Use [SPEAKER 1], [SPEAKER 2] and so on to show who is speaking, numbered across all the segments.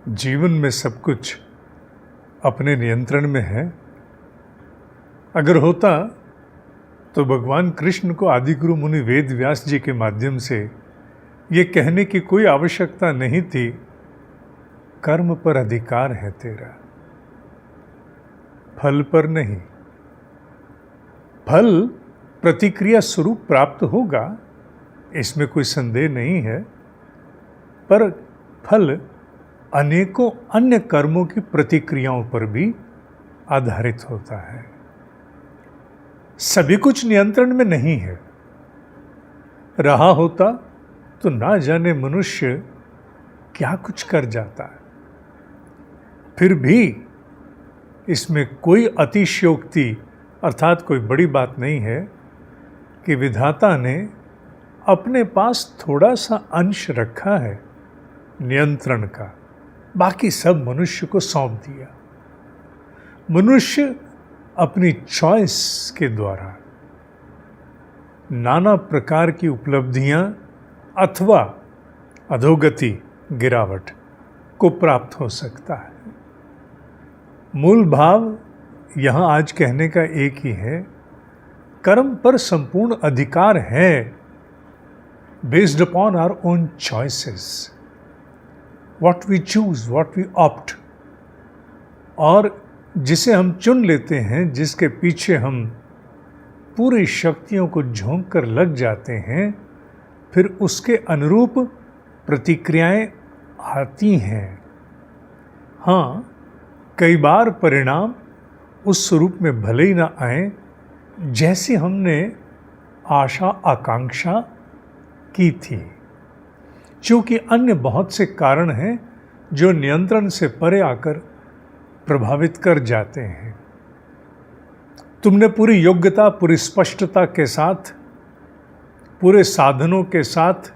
[SPEAKER 1] जीवन में सब कुछ अपने नियंत्रण में है। अगर होता तो भगवान कृष्ण को आदिगुरु मुनि वेद व्यास जी के माध्यम से ये कहने की कोई आवश्यकता नहीं थी, कर्म पर अधिकार है तेरा, फल पर नहीं। फल प्रतिक्रिया स्वरूप प्राप्त होगा, इसमें कोई संदेह नहीं है, पर फल अनेकों अन्य कर्मों की प्रतिक्रियाओं पर भी आधारित होता है। सभी कुछ नियंत्रण में नहीं है। रहा होता तो ना जाने मनुष्य क्या कुछ कर जाता है। फिर भी इसमें कोई अतिशयोक्ति अर्थात कोई बड़ी बात नहीं है कि विधाता ने अपने पास थोड़ा सा अंश रखा है नियंत्रण का, बाकी सब मनुष्य को सौंप दिया। मनुष्य अपनी चॉइस के द्वारा नाना प्रकार की उपलब्धियां अथवा अधोगति गिरावट को प्राप्त हो सकता है। मूल भाव यहां आज कहने का एक ही है, कर्म पर संपूर्ण अधिकार है, based upon our own choices, what we choose, what we opt। और जिसे हम चुन लेते हैं, जिसके पीछे हम पूरी शक्तियों को झोंक कर लग जाते हैं, फिर उसके अनुरूप प्रतिक्रियाएं आती हैं। हाँ, कई बार परिणाम उस स्वरूप में भले ही ना आए जैसी हमने आशा आकांक्षा की थी, क्योंकि अन्य बहुत से कारण हैं जो नियंत्रण से परे आकर प्रभावित कर जाते हैं। तुमने पूरी योग्यता, पूरी स्पष्टता के साथ, पूरे साधनों के साथ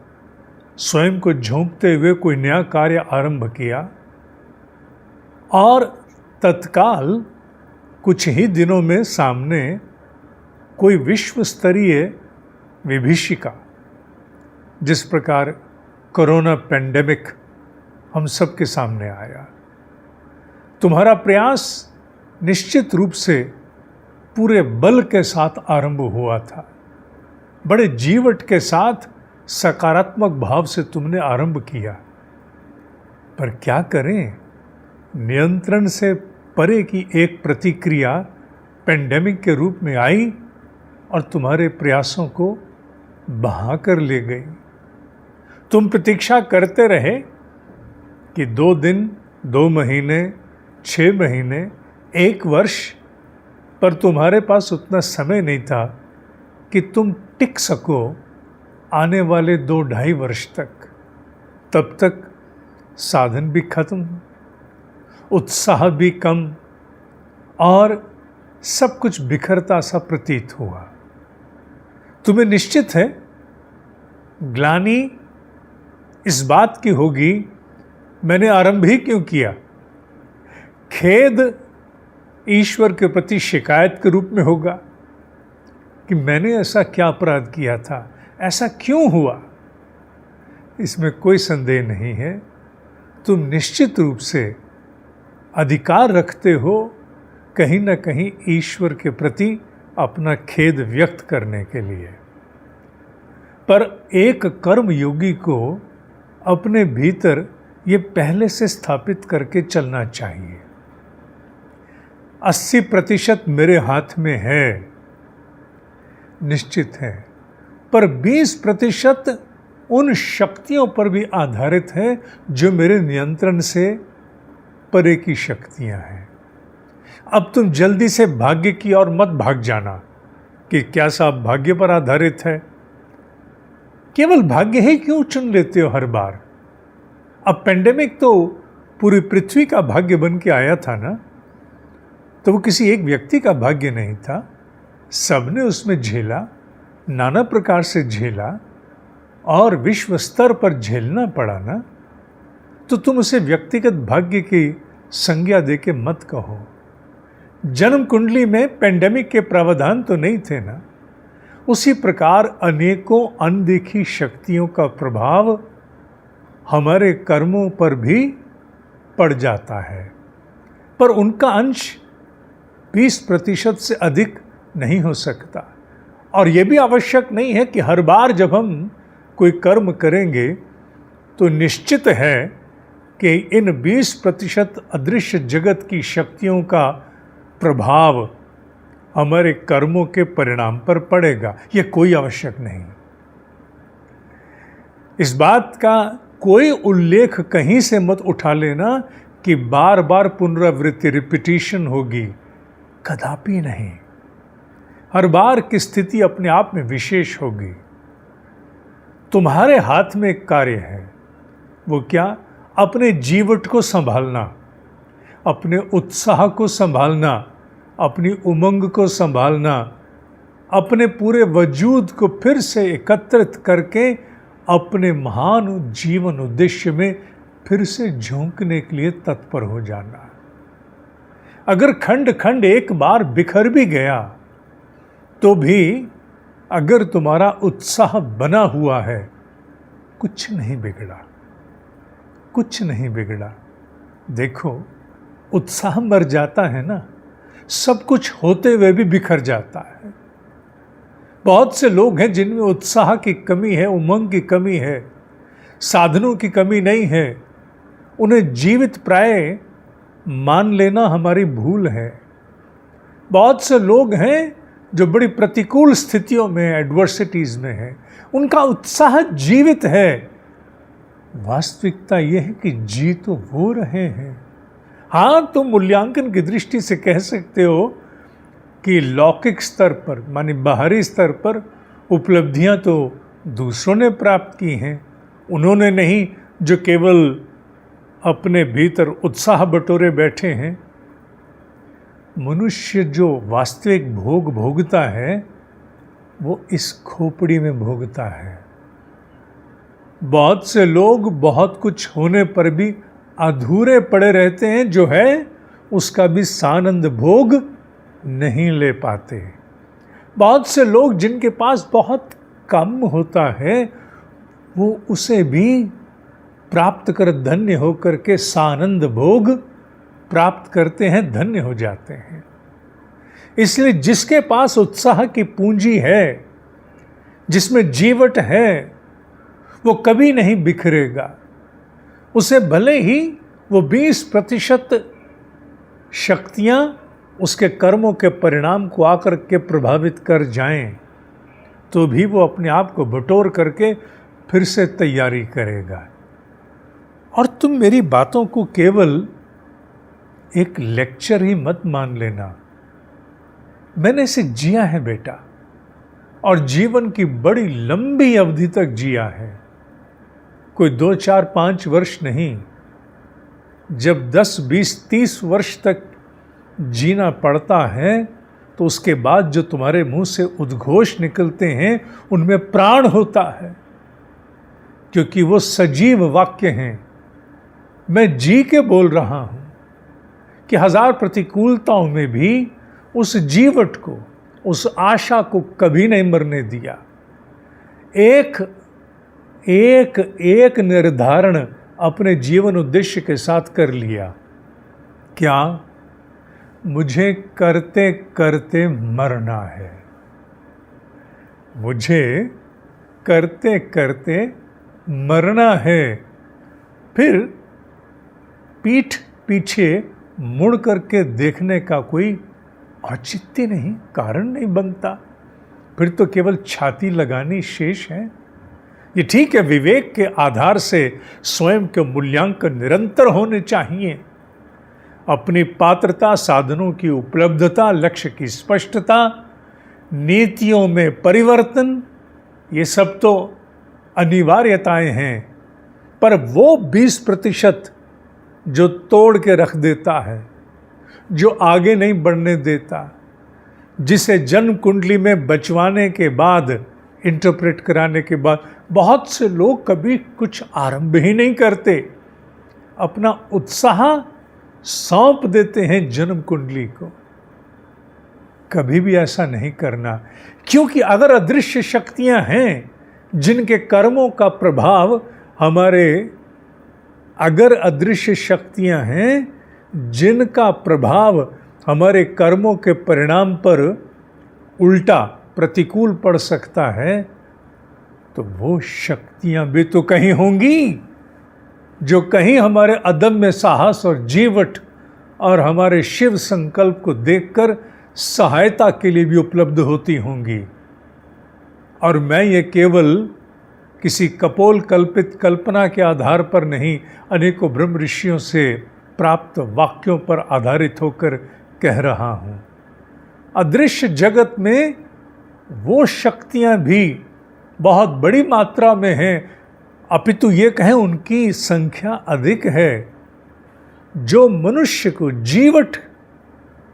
[SPEAKER 1] स्वयं को झोंकते हुए कोई नया कार्य आरंभ किया और तत्काल कुछ ही दिनों में सामने कोई विश्व स्तरीय विभीषिका, जिस प्रकार कोरोना पेंडेमिक हम सब के सामने आया, तुम्हारा प्रयास निश्चित रूप से पूरे बल के साथ आरंभ हुआ था। बड़े जीवट के साथ सकारात्मक भाव से तुमने आरंभ किया, पर क्या करें, नियंत्रण से परे की एक प्रतिक्रिया पेंडेमिक के रूप में आई और तुम्हारे प्रयासों को बहा कर ले गई। तुम प्रतीक्षा करते रहे कि 2 दिन, 2 महीने, 6 महीने, 1 वर्ष, पर तुम्हारे पास उतना समय नहीं था कि तुम टिक सको आने वाले 2-2.5 वर्ष तक। तब तक साधन भी खत्म, उत्साह भी कम और सब कुछ बिखरता सा प्रतीत हुआ। तुम्हें निश्चित है ग्लानि इस बात की होगी, मैंने आरंभ ही क्यों किया। खेद ईश्वर के प्रति शिकायत के रूप में होगा कि मैंने ऐसा क्या अपराध किया था, ऐसा क्यों हुआ। इसमें कोई संदेह नहीं है, तुम निश्चित रूप से अधिकार रखते हो कहीं ना कहीं ईश्वर के प्रति अपना खेद व्यक्त करने के लिए। पर एक कर्म योगी को अपने भीतर ये पहले से स्थापित करके चलना चाहिए। 80% मेरे हाथ में है, निश्चित है, पर 20% उन शक्तियों पर भी आधारित है जो मेरे नियंत्रण से परे की शक्तियां हैं। अब तुम जल्दी से भाग्य की ओर मत भाग जाना कि क्या साहब भाग्य पर आधारित है। केवल भाग्य ही क्यों चुन लेते हो हर बार। अब पेंडेमिक तो पूरी पृथ्वी का भाग्य बन के आया था ना, तो वो किसी एक व्यक्ति का भाग्य नहीं था, सबने उसमें झेला, नाना प्रकार से झेला और विश्व स्तर पर झेलना पड़ा ना। तो तुम उसे व्यक्तिगत भाग्य की संज्ञा देके मत कहो। जन्म कुंडली में पेंडेमिक के प्रावधान तो नहीं थे ना। उसी प्रकार अनेकों अनदेखी शक्तियों का प्रभाव हमारे कर्मों पर भी पड़ जाता है, पर उनका अंश 20% से अधिक नहीं हो सकता। और यह भी आवश्यक नहीं है कि हर बार जब हम कोई कर्म करेंगे तो निश्चित है कि इन 20% अदृश्य जगत की शक्तियों का प्रभाव हमारे कर्मों के परिणाम पर पड़ेगा। यह कोई आवश्यक नहीं। इस बात का कोई उल्लेख कहीं से मत उठा लेना कि बार बार पुनरावृत्ति, रिपीटिशन होगी। कदापि नहीं। हर बार की स्थिति अपने आप में विशेष होगी। तुम्हारे हाथ में एक कार्य है। वो क्या? अपने जीवट को संभालना, अपने उत्साह को संभालना, अपनी उमंग को संभालना, अपने पूरे वजूद को फिर से एकत्रित करके अपने महान जीवन उद्देश्य में फिर से झोंकने के लिए तत्पर हो जाना। अगर खंड खंड एक बार बिखर भी गया तो भी अगर तुम्हारा उत्साह बना हुआ है, कुछ नहीं बिगड़ा, कुछ नहीं बिगड़ा। देखो, उत्साह मर जाता है ना, सब कुछ होते हुए भी बिखर जाता है। बहुत से लोग हैं जिनमें उत्साह की कमी है, उमंग की कमी है, साधनों की कमी नहीं है। उन्हें जीवित प्राय मान लेना हमारी भूल है। बहुत से लोग हैं जो बड़ी प्रतिकूल स्थितियों में, एडवर्सिटीज में हैं, उनका उत्साह जीवित है। वास्तविकता यह है कि जी तो वो रहे हैं। हाँ, तुम मूल्यांकन की दृष्टि से कह सकते हो कि लौकिक स्तर पर, माने बाहरी स्तर पर उपलब्धियां तो दूसरों ने प्राप्त की हैं, उन्होंने नहीं जो केवल अपने भीतर उत्साह बटोरे बैठे हैं। मनुष्य जो वास्तविक भोग भोगता है वो इस खोपड़ी में भोगता है। बहुत से लोग बहुत कुछ होने पर भी अधूरे पड़े रहते हैं, जो है उसका भी सानंद भोग नहीं ले पाते। बहुत से लोग जिनके पास बहुत कम होता है वो उसे भी प्राप्त कर धन्य होकर के सानंद भोग प्राप्त करते हैं, धन्य हो जाते हैं। इसलिए जिसके पास उत्साह की पूंजी है, जिसमें जीवट है, वो कभी नहीं बिखरेगा। उसे भले ही वो 20% शक्तियां उसके कर्मों के परिणाम को आकर के प्रभावित कर जाएं, तो भी वो अपने आप को बटोर करके फिर से तैयारी करेगा। और तुम मेरी बातों को केवल एक लेक्चर ही मत मान लेना। मैंने इसे जिया है बेटा, और जीवन की बड़ी लंबी अवधि तक जिया है। कोई 2, 4, 5 वर्ष नहीं। जब 10, 20, 30 वर्ष तक जीना पड़ता है तो उसके बाद जो तुम्हारे मुंह से उद्घोष निकलते हैं उनमें प्राण होता है, क्योंकि वो सजीव वाक्य हैं। मैं जी के बोल रहा हूं कि 1000 प्रतिकूलताओं में भी उस जीवट को, उस आशा को कभी नहीं मरने दिया। एक एक एक निर्धारण अपने जीवन उद्देश्य के साथ कर लिया। क्या? मुझे करते करते मरना है। मुझे करते करते मरना है। फिर पीठ पीछे मुड़ करके देखने का कोई औचित्य नहीं, कारण नहीं बनता। फिर तो केवल छाती लगानी शेष है। ये ठीक है, विवेक के आधार से स्वयं के मूल्यांकन निरंतर होने चाहिए। अपनी पात्रता, साधनों की उपलब्धता, लक्ष्य की स्पष्टता, नीतियों में परिवर्तन, ये सब तो अनिवार्यताएं हैं। पर वो 20% जो तोड़ के रख देता है, जो आगे नहीं बढ़ने देता, जिसे जन्म कुंडली में बचवाने के बाद, इंटरप्रेट कराने के बाद बहुत से लोग कभी कुछ आरंभ ही नहीं करते, अपना उत्साह सौंप देते हैं जन्म कुंडली को। कभी भी ऐसा नहीं करना, क्योंकि अगर अदृश्य शक्तियां हैं जिनके कर्मों का प्रभाव हमारे अगर अदृश्य शक्तियां हैं जिनका प्रभाव हमारे कर्मों के परिणाम पर उल्टा प्रतिकूल पड़ सकता है, तो वो शक्तियां भी तो कहीं होंगी जो कहीं हमारे अदम्य साहस और जीवट और हमारे शिव संकल्प को देखकर सहायता के लिए भी उपलब्ध होती होंगी। और मैं ये केवल किसी कपोल कल्पित कल्पना के आधार पर नहीं, अनेकों ब्रह्म ऋषियों से प्राप्त वाक्यों पर आधारित होकर कह रहा हूं। अदृश्य जगत में वो शक्तियां भी बहुत बड़ी मात्रा में हैं, अपितु ये कहें उनकी संख्या अधिक है, जो मनुष्य को जीवट,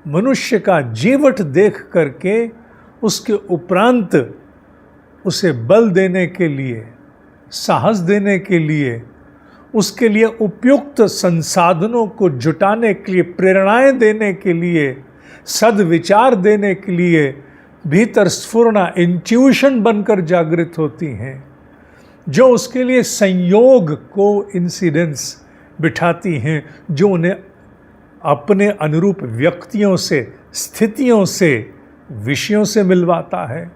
[SPEAKER 1] मनुष्य का जीवट देख करके उसके उपरांत उसे बल देने के लिए, साहस देने के लिए, उसके लिए उपयुक्त संसाधनों को जुटाने के लिए, प्रेरणाएं देने के लिए, सद्विचार देने के लिए भीतर स्फुरना, इंट्यूशन बनकर जागृत होती हैं, जो उसके लिए संयोग को इंसिडेंस बिठाती हैं, जो उन्हें अपने अनुरूप व्यक्तियों से, स्थितियों से, विषयों से मिलवाता है।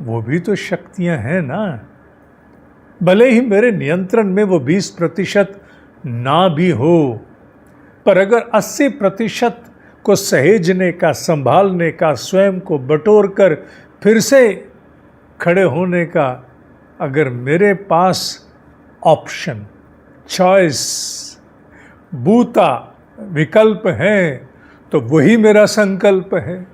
[SPEAKER 1] वो भी तो शक्तियां हैं ना। भले ही मेरे नियंत्रण में वो 20% ना भी हो, पर अगर 80% को सहेजने का, संभालने का, स्वयं को बटोर कर फिर से खड़े होने का अगर मेरे पास ऑप्शन, चॉइस, बूता, विकल्प है, तो वही मेरा संकल्प है।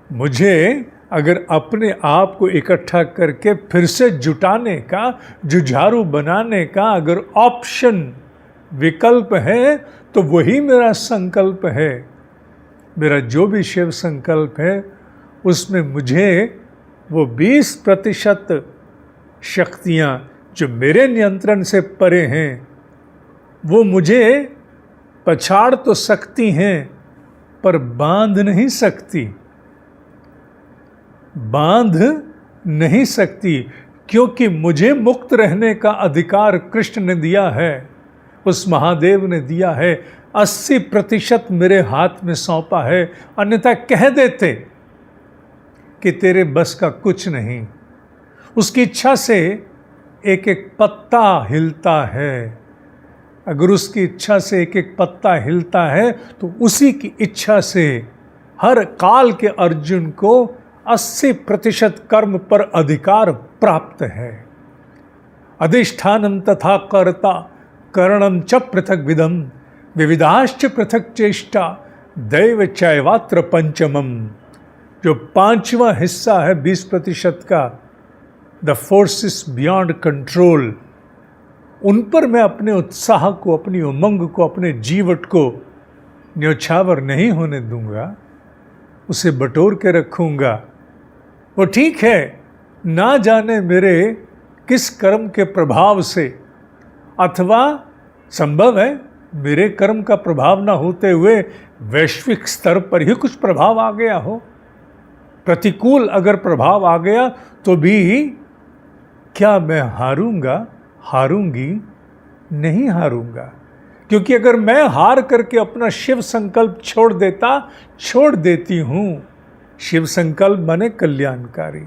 [SPEAKER 1] मुझे अगर अपने आप को इकट्ठा करके फिर से जुटाने का, जुझारू बनाने का अगर ऑप्शन, विकल्प है, तो वही मेरा संकल्प है। मेरा जो भी शिव संकल्प है उसमें मुझे वो 20% शक्तियाँ जो मेरे नियंत्रण से परे हैं, वो मुझे पछाड़ तो सकती हैं पर बांध नहीं सकती, बांध नहीं सकती, क्योंकि मुझे मुक्त रहने का अधिकार कृष्ण ने दिया है, उस महादेव ने दिया है। 80% मेरे हाथ में सौंपा है, अन्यथा कह देते कि तेरे बस का कुछ नहीं। उसकी इच्छा से एक एक पत्ता हिलता है। अगर उसकी इच्छा से एक एक पत्ता हिलता है तो उसी की इच्छा से हर काल के अर्जुन को 80% कर्म पर अधिकार प्राप्त है। अधिष्ठानम तथा कर्ता करणम च पृथक विधम विविधाश्च पृथक चेष्टा दैव चैवात्र पंचमम। जो 5वां हिस्सा है 20% का, द फोर्सेस बियॉन्ड कंट्रोल, उन पर मैं अपने उत्साह को, अपनी उमंग को, अपने जीवट को न्योछावर नहीं होने दूंगा, उसे बटोर के रखूंगा। वो ठीक है, ना जाने मेरे किस कर्म के प्रभाव से, अथवा संभव है मेरे कर्म का प्रभाव ना होते हुए वैश्विक स्तर पर ही कुछ प्रभाव आ गया हो। प्रतिकूल अगर प्रभाव आ गया तो भी क्या मैं हारूंगा, हारूंगी? नहीं हारूंगा, क्योंकि अगर मैं हार करके अपना शिव संकल्प छोड़ देती हूं, शिव संकल्प माने कल्याणकारी,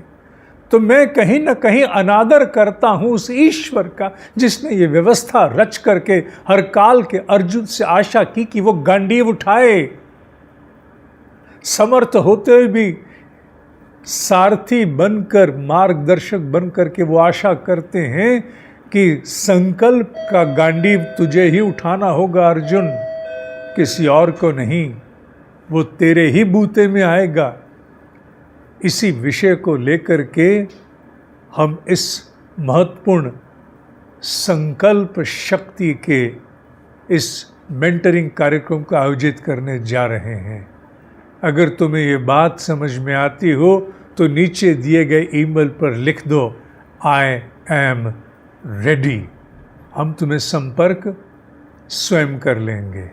[SPEAKER 1] तो मैं कहीं ना कहीं अनादर करता हूं उस ईश्वर का जिसने ये व्यवस्था रच करके हर काल के अर्जुन से आशा की कि वो गांडीव उठाए। समर्थ होते हुए भी सारथी बनकर, मार्गदर्शक बनकर के वो आशा करते हैं कि संकल्प का गांडीव तुझे ही उठाना होगा अर्जुन, किसी और को नहीं, वो तेरे ही बूते में आएगा। इसी विषय को लेकर के हम इस महत्वपूर्ण संकल्प शक्ति के इस मेंटरिंग कार्यक्रम को आयोजित करने जा रहे हैं। अगर तुम्हें ये बात समझ में आती हो तो नीचे दिए गए ईमेल पर लिख दो आई एम रेडी। हम तुम्हें संपर्क स्वयं कर लेंगे।